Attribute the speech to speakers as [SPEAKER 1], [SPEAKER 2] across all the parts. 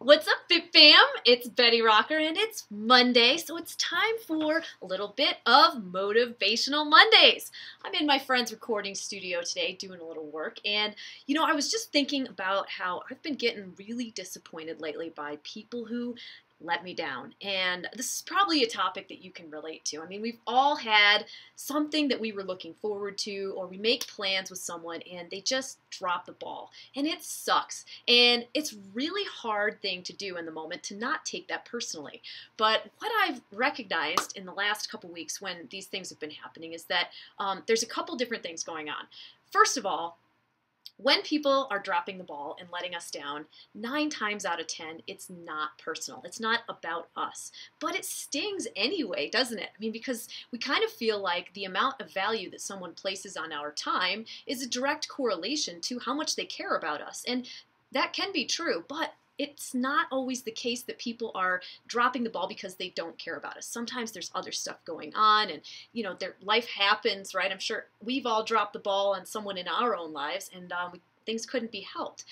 [SPEAKER 1] What's up, Fit Fam? It's Betty Rocker, and it's Monday, so it's time for a little bit of Motivational Mondays. I'm in my friend's recording studio today doing a little work, and I was just thinking about how I've been getting really disappointed lately by people who let me down. And this is probably a topic that you can relate to. I mean, we've all had something that we were looking forward to, or we make plans with someone and they just drop the ball. And it sucks. And it's really hard thing to do in the moment to not take that personally. But what I've recognized in the last couple weeks when these things have been happening is that there's a couple different things going on. First of all, when people are dropping the ball and letting us down, 9 times out of 10, it's not personal. It's not about us. But it stings anyway, doesn't it? I mean, because we kind of feel like the amount of value that someone places on our time is a direct correlation to how much they care about us. And that can be true, but it's not always the case that people are dropping the ball because they don't care about us. Sometimes there's other stuff going on and, their life happens, right? I'm sure we've all dropped the ball on someone in our own lives and things couldn't be helped.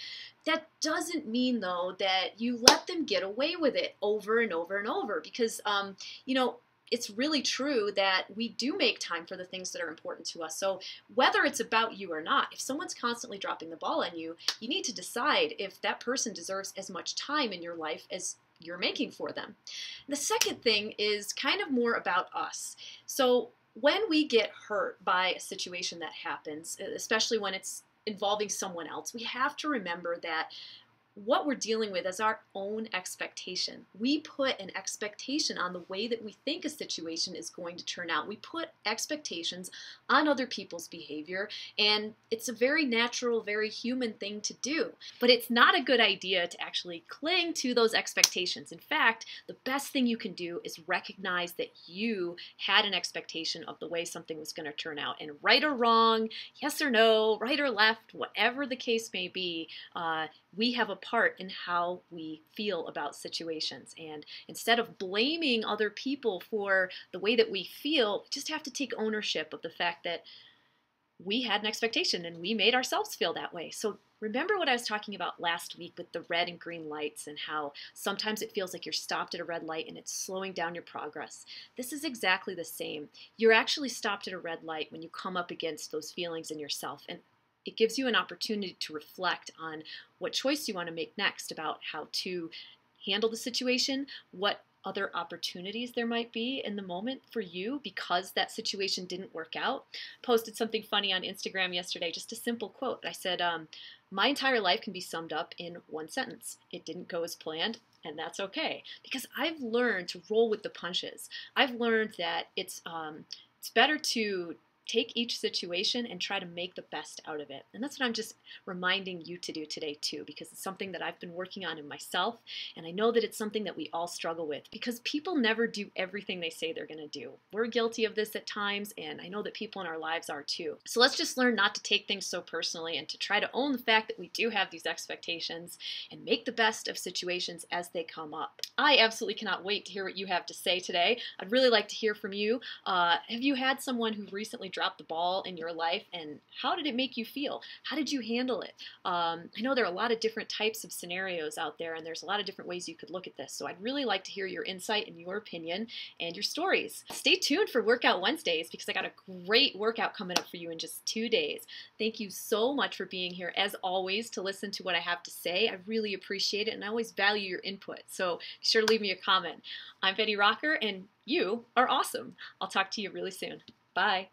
[SPEAKER 1] That doesn't mean, though, that you let them get away with it over and over and over because, it's really true that we do make time for the things that are important to us. So whether it's about you or not, if someone's constantly dropping the ball on you, you need to decide if that person deserves as much time in your life as you're making for them. The second thing is kind of more about us. So when we get hurt by a situation that happens, especially when it's involving someone else, we have to remember that what we're dealing with is our own expectation. We put an expectation on the way that we think a situation is going to turn out. We put expectations on other people's behavior, and it's a very natural, very human thing to do. But it's not a good idea to actually cling to those expectations. In fact, the best thing you can do is recognize that you had an expectation of the way something was going to turn out. And right or wrong, yes or no, right or left, whatever the case may be, we have a part in how we feel about situations. And instead of blaming other people for the way that we feel, we just have to take ownership of the fact that we had an expectation and we made ourselves feel that way. So remember what I was talking about last week with the red and green lights and how sometimes it feels like you're stopped at a red light and it's slowing down your progress. This is exactly the same. You're actually stopped at a red light when you come up against those feelings in yourself, and it gives you an opportunity to reflect on what choice you want to make next about how to handle the situation, what other opportunities there might be in the moment for you because that situation didn't work out. Posted something funny on Instagram yesterday, just a simple quote. I said, my entire life can be summed up in one sentence. It didn't go as planned, and that's okay. Because I've learned to roll with the punches. I've learned that it's better to take each situation and try to make the best out of it. And that's what I'm just reminding you to do today too, because it's something that I've been working on in myself, and I know that it's something that we all struggle with because people never do everything they say they're going to do. We're guilty of this at times, and I know that people in our lives are too. So let's just learn not to take things so personally and to try to own the fact that we do have these expectations and make the best of situations as they come up. I absolutely cannot wait to hear what you have to say today. I'd really like to hear from you. Have you had someone who recently dropped the ball in your life, and how did it make you feel? How did you handle it? I know there are a lot of different types of scenarios out there, and there's a lot of different ways you could look at this. So I'd really like to hear your insight and your opinion and your stories. Stay tuned for Workout Wednesdays because I got a great workout coming up for you in just 2 days. Thank you so much for being here, as always, to listen to what I have to say. I really appreciate it, and I always value your input. So be sure to leave me a comment. I'm Betty Rocker, and you are awesome. I'll talk to you really soon. Bye.